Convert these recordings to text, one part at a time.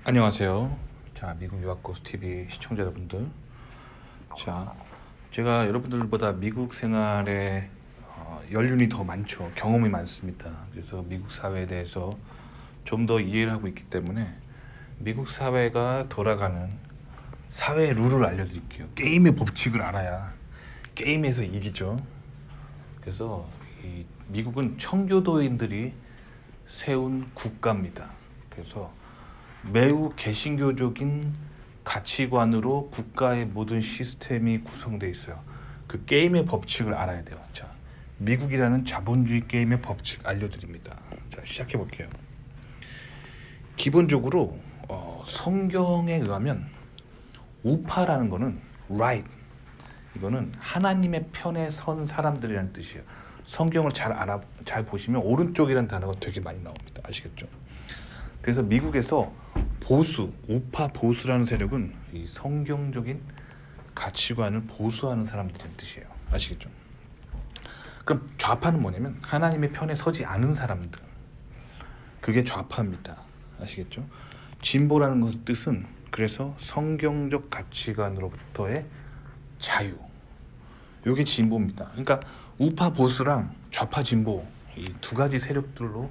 안녕하세요. 자, 미국 유학고수 TV 시청자 여러분들. 자, 제가 여러분들보다 미국 생활에 연륜이 더 많죠. 경험이 많습니다. 그래서 미국 사회에 대해서 좀 더 이해를 하고 있기 때문에 미국 사회가 돌아가는 사회의 룰을 알려드릴게요. 게임의 법칙을 알아야 게임에서 이기죠. 그래서 이 미국은 청교도인들이 세운 국가입니다. 그래서 매우 개신교적인 가치관으로 국가의 모든 시스템이 구성되어 있어요. 그 게임의 법칙을 알아야 돼요. 자, 미국이라는 자본주의 게임의 법칙 알려드립니다. 자, 시작해 볼게요. 기본적으로 성경에 의하면 우파라는 거는 right, 이거는 하나님의 편에 선 사람들이라는 뜻이에요. 성경을 잘 보시면 오른쪽이라는 단어가 되게 많이 나옵니다. 아시겠죠? 그래서 미국에서 보수, 우파 보수라는 세력은 이 성경적인 가치관을 보수하는 사람들이라는 뜻이에요. 아시겠죠? 그럼 좌파는 뭐냐면 하나님의 편에 서지 않은 사람들, 그게 좌파입니다. 아시겠죠? 진보라는 것의 뜻은 그래서 성경적 가치관으로부터의 자유, 이게 진보입니다. 그러니까 우파 보수랑 좌파 진보, 이 두 가지 세력들로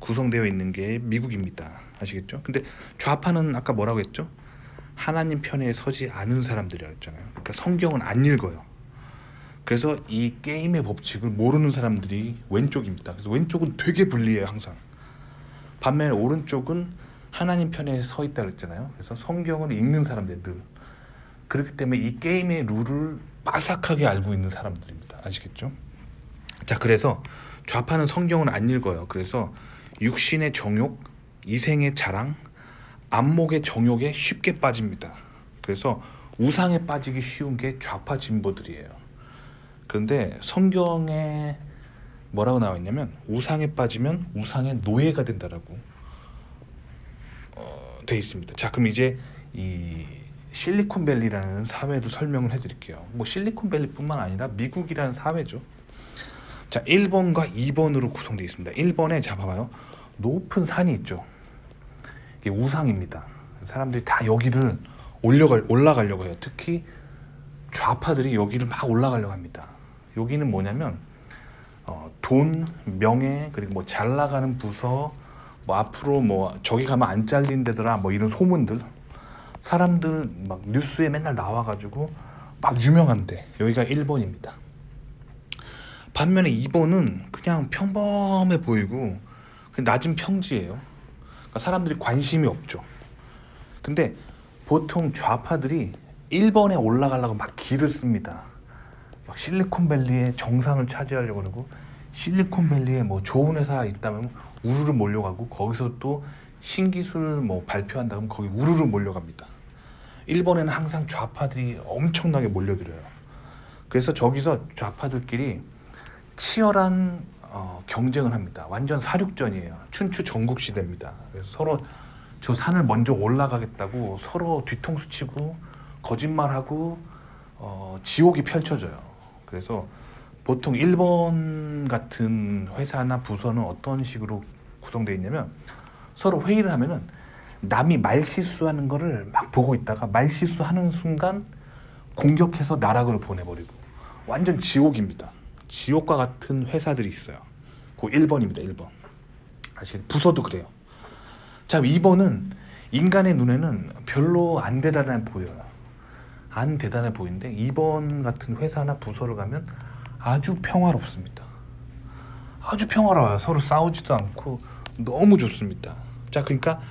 구성되어 있는 게 미국입니다. 아시겠죠? 근데 좌파는 아까 뭐라고 했죠? 하나님 편에 서지 않은 사람들이라고 했잖아요. 그러니까 성경은 안 읽어요. 그래서 이 게임의 법칙을 모르는 사람들이 왼쪽입니다. 그래서 왼쪽은 되게 불리해요, 항상. 반면에 오른쪽은 하나님 편에 서 있다고 했잖아요. 그래서 성경을 읽는 사람들 늘. 그렇기 때문에 이 게임의 룰을 빠삭하게 알고 있는 사람들입니다. 아시겠죠? 자, 그래서 좌파는 성경을 안 읽어요. 그래서 육신의 정욕, 이생의 자랑, 안목의 정욕에 쉽게 빠집니다. 그래서 우상에 빠지기 쉬운 게 좌파 진보들이에요. 그런데 성경에 뭐라고 나와 있냐면 우상에 빠지면 우상의 노예가 된다라고 돼 있습니다. 자, 그럼 이제 이 실리콘밸리라는 사회도 설명을 해드릴게요. 뭐 실리콘밸리뿐만 아니라 미국이라는 사회죠. 자, 1번과 2번으로 구성되어 있습니다. 1번에 자 봐봐요. 높은 산이 있죠. 이게 우상입니다. 사람들이 다 여기를 올라가려고 해요. 특히 좌파들이 여기를 막 올라가려고 합니다. 여기는 뭐냐면 돈, 명예, 그리고 뭐 잘 나가는 부서, 뭐 앞으로 뭐 저기 가면 안 잘린다더라, 뭐 이런 소문들, 사람들 막 뉴스에 맨날 나와가지고 막 유명한데, 여기가 1번입니다. 반면에 2번은 그냥 평범해 보이고 낮은 평지예요. 그러니까 사람들이 관심이 없죠. 근데 보통 좌파들이 1번에 올라가려고 막 길을 씁니다. 막 실리콘밸리의 정상을 차지하려고 그러고, 실리콘밸리에 뭐 좋은 회사 있다면 우르르 몰려가고, 거기서 또 신기술 뭐 발표한다 그러면 거기 우르르 몰려갑니다. 1번에는 항상 좌파들이 엄청나게 몰려들어요. 그래서 저기서 좌파들끼리 치열한 경쟁을 합니다. 완전 사륙전이에요. 춘추 전국시대입니다. 그래서 서로 저 산을 먼저 올라가겠다고 서로 뒤통수 치고 거짓말하고 지옥이 펼쳐져요. 그래서 보통 1번 같은 회사나 부서는 어떤 식으로 구성되어 있냐면, 서로 회의를 하면은 남이 말실수하는 거를 막 보고 있다가 말실수하는 순간 공격해서 나락으로 보내버리고, 완전 지옥입니다. 지옥과 같은 회사들이 있어요. 그 1번입니다. 1번. 아시겠죠? 부서도 그래요. 자, 2번은 인간의 눈에는 별로 안 대단해 보여요. 안 대단해 보이는데 2번 같은 회사나 부서를 가면 아주 평화롭습니다. 아주 평화로워요. 서로 싸우지도 않고 너무 좋습니다. 자, 그러니까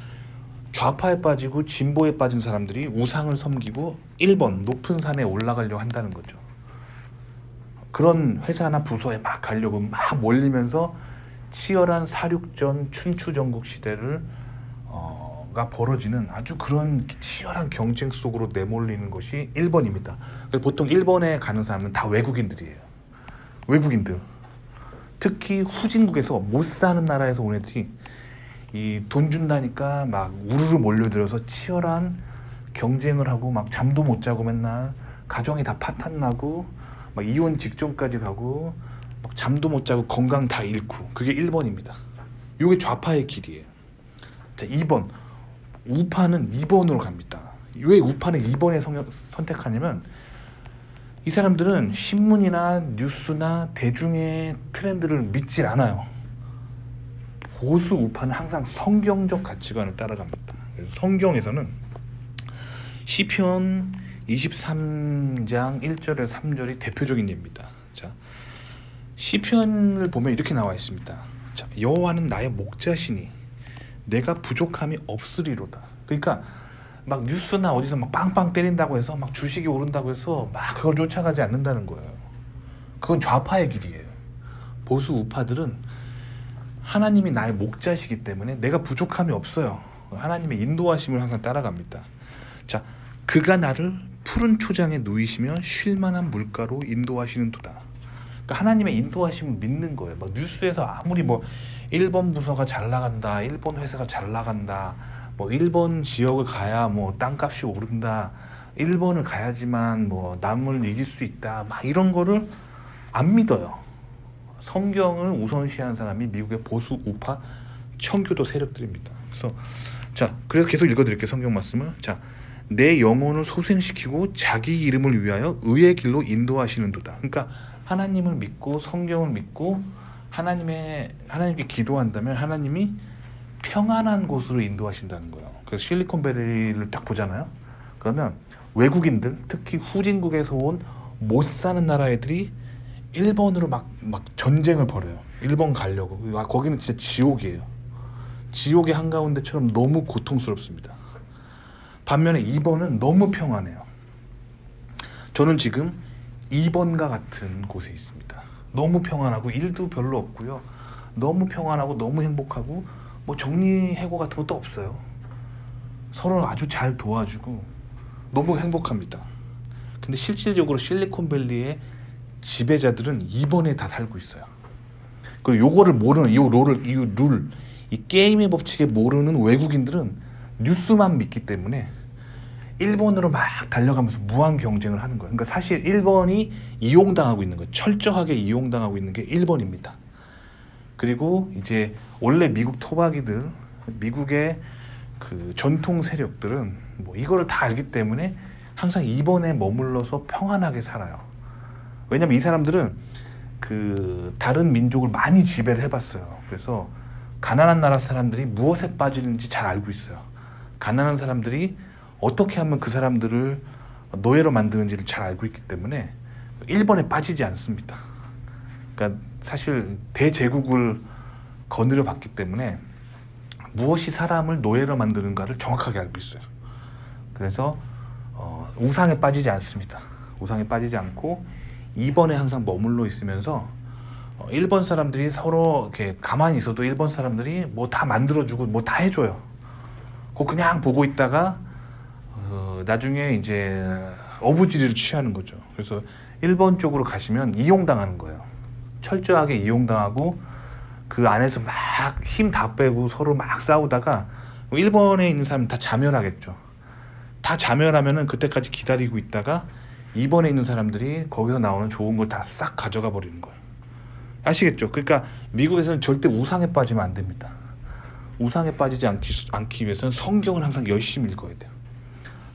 좌파에 빠지고 진보에 빠진 사람들이 우상을 섬기고 1번 높은 산에 올라가려고 한다는 거죠. 그런 회사나 부서에 막 가려고 막 몰리면서 치열한 사륙전, 춘추전국 시대를 가 벌어지는 아주 그런 치열한 경쟁 속으로 내몰리는 것이 1번입니다. 보통 1번에 가는 사람은 다 외국인들이에요. 외국인들. 특히 후진국에서 못 사는 나라에서 온 애들이 이 돈 준다니까 막 우르르 몰려들어서 치열한 경쟁을 하고 막 잠도 못 자고 맨날 가정이 다 파탄나고 막 이혼 직전까지 가고 막 잠도 못 자고 건강 다 잃고, 그게 1번입니다. 이게 좌파의 길이에요. 자, 2번 우파는 2번으로 갑니다. 왜 우파는 2번에 선택하냐면 이 사람들은 신문이나 뉴스나 대중의 트렌드를 믿질 않아요. 보수 우파는 항상 성경적 가치관을 따라갑니다. 그래서 성경에서는 시편 23장 1절에서 3절이 대표적인 예입니다. 자, 시편을 보면 이렇게 나와 있습니다. 자, 여호와는 나의 목자시니 내가 부족함이 없으리로다. 그러니까 막 뉴스나 어디서 막 빵빵 때린다고 해서 막 주식이 오른다고 해서 막 그걸 쫓아가지 않는다는 거예요. 그건 좌파의 길이에요. 보수 우파들은 하나님이 나의 목자시기 때문에 내가 부족함이 없어요. 하나님의 인도하심을 항상 따라갑니다. 자, 그가 나를 푸른 초장에 누이시며 쉴만한 물가로 인도하시는도다. 그러니까 하나님의 인도하심을 믿는 거예요. 막 뉴스에서 아무리 뭐 일본 부서가 잘 나간다, 일본 회사가 잘 나간다, 뭐 일본 지역을 가야 뭐 땅값이 오른다, 일본을 가야지만 뭐 남을 이길 수 있다, 막 이런 거를 안 믿어요. 성경을 우선시하는 사람이 미국의 보수 우파 청교도 세력들입니다. 그래서 계속 읽어드릴게요. 성경 말씀을. 자, 내 영혼을 소생시키고 자기 이름을 위하여 의의 길로 인도하시는도다. 그러니까 하나님을 믿고 성경을 믿고 하나님께 기도한다면 하나님이 평안한 곳으로 인도하신다는 거예요. 그래서 실리콘밸리를 딱 보잖아요. 그러면 외국인들, 특히 후진국에서 온 못 사는 나라 애들이 일본으로 막 전쟁을 벌여요. 일본 가려고. 거기는 진짜 지옥이에요. 지옥의 한가운데처럼 너무 고통스럽습니다. 반면에 2번은 너무 평안해요. 저는 지금 2번과 같은 곳에 있습니다. 너무 평안하고 일도 별로 없고요. 너무 평안하고 너무 행복하고 뭐 정리해고 같은 것도 없어요. 서로 아주 잘 도와주고 너무 행복합니다. 근데 실질적으로 실리콘밸리의 지배자들은 2번에 다 살고 있어요. 그리고 요거를 모르는 이 게임의 법칙에 모르는 외국인들은 뉴스만 믿기 때문에 일본으로 막 달려가면서 무한 경쟁을 하는 거예요. 그러니까 사실 일본이 이용당하고 있는 거예요. 철저하게 이용당하고 있는 게 일본입니다. 그리고 이제 원래 미국 토박이들, 미국의 그 전통 세력들은 뭐 이거를 다 알기 때문에 항상 2번에 머물러서 평안하게 살아요. 왜냐면 이 사람들은 그 다른 민족을 많이 지배를 해봤어요. 그래서 가난한 나라 사람들이 무엇에 빠지는지 잘 알고 있어요. 가난한 사람들이 어떻게 하면 그 사람들을 노예로 만드는지를 잘 알고 있기 때문에 1번에 빠지지 않습니다. 그러니까 사실 대제국을 거느려 봤기 때문에 무엇이 사람을 노예로 만드는가를 정확하게 알고 있어요. 그래서 우상에 빠지지 않습니다. 우상에 빠지지 않고 2번에 항상 머물러 있으면서 1번 사람들이 서로 이렇게 가만히 있어도 1번 사람들이 뭐 다 만들어주고 뭐 다 해줘요. 그냥 보고 있다가 나중에 이제 어부지리를 취하는 거죠. 그래서 1번 쪽으로 가시면 이용당하는 거예요. 철저하게 이용당하고 그 안에서 막 힘 다 빼고 서로 막 싸우다가 1번에 있는 사람은 다 자멸하겠죠. 다 자멸하면은 그때까지 기다리고 있다가 2번에 있는 사람들이 거기서 나오는 좋은 걸 다 싹 가져가 버리는 거예요. 아시겠죠? 그러니까 미국에서는 절대 우상에 빠지면 안 됩니다. 우상에 빠지지 않기 위해서는 성경을 항상 열심히 읽어야 돼요.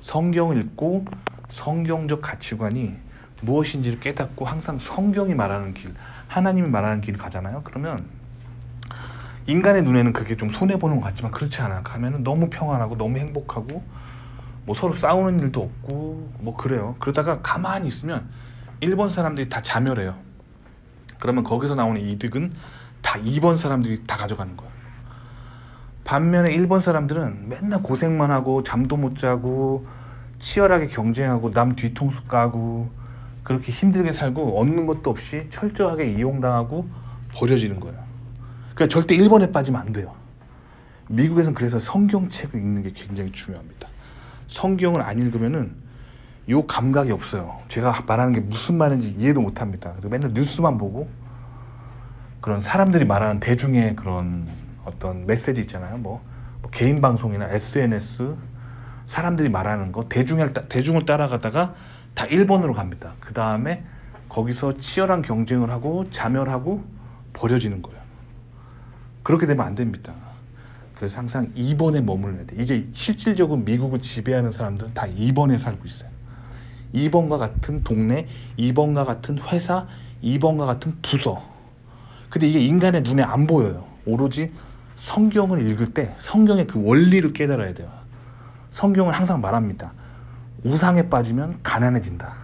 성경을 읽고 성경적 가치관이 무엇인지를 깨닫고 항상 성경이 말하는 길, 하나님이 말하는 길을 가잖아요. 그러면 인간의 눈에는 그게 좀 손해보는 것 같지만 그렇지 않아요. 가면은 너무 평안하고 너무 행복하고 뭐 서로 싸우는 일도 없고 뭐 그래요. 그러다가 가만히 있으면 1번 사람들이 다 자멸해요. 그러면 거기서 나오는 이득은 다 2번 사람들이 다 가져가는 거예요. 반면에 1번 사람들은 맨날 고생만 하고 잠도 못 자고 치열하게 경쟁하고 남 뒤통수 까고 그렇게 힘들게 살고 얻는 것도 없이 철저하게 이용당하고 버려지는 거예요. 그러니까 절대 1번에 빠지면 안 돼요. 미국에서는 그래서 성경책을 읽는 게 굉장히 중요합니다. 성경을 안 읽으면은 요 감각이 없어요. 제가 말하는 게 무슨 말인지 이해도 못 합니다. 맨날 뉴스만 보고 그런 사람들이 말하는 대중의 그런 어떤 메시지 있잖아요. 뭐 개인 방송이나 SNS 사람들이 말하는 거 대중을 따라가다가 다 1번으로 갑니다. 그 다음에 거기서 치열한 경쟁을 하고 자멸하고 버려지는 거예요. 그렇게 되면 안 됩니다. 그래서 항상 2번에 머물러야 돼. 이게 실질적으로 미국을 지배하는 사람들은 다 2번에 살고 있어요. 2번과 같은 동네, 2번과 같은 회사, 2번과 같은 부서. 근데 이게 인간의 눈에 안 보여요. 오로지 성경을 읽을 때 성경의 그 원리를 깨달아야 돼요. 성경은 항상 말합니다. 우상에 빠지면 가난해진다.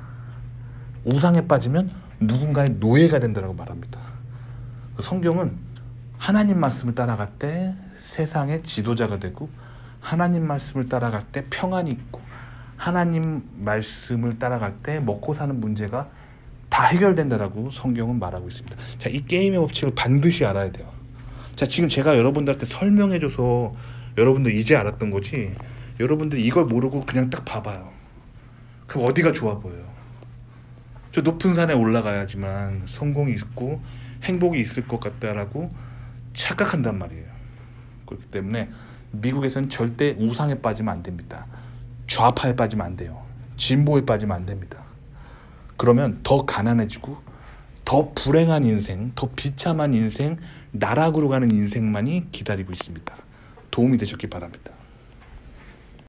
우상에 빠지면 누군가의 노예가 된다고 말합니다. 성경은 하나님 말씀을 따라갈 때 세상의 지도자가 되고, 하나님 말씀을 따라갈 때 평안이 있고, 하나님 말씀을 따라갈 때 먹고 사는 문제가 다 해결된다라고 성경은 말하고 있습니다. 자, 이 게임의 법칙을 반드시 알아야 돼요. 자, 지금 제가 여러분들한테 설명해줘서 여러분들 이제 알았던 거지, 여러분들이 이걸 모르고 그냥 딱 봐봐요. 그럼 어디가 좋아 보여요? 저 높은 산에 올라가야지만 성공이 있고 행복이 있을 것 같다라고 착각한단 말이에요. 그렇기 때문에 미국에서는 절대 우상에 빠지면 안 됩니다. 좌파에 빠지면 안 돼요. 진보에 빠지면 안 됩니다. 그러면 더 가난해지고 더 불행한 인생, 더 비참한 인생, 나락으로 가는 인생만이 기다리고 있습니다. 도움이 되셨기 바랍니다.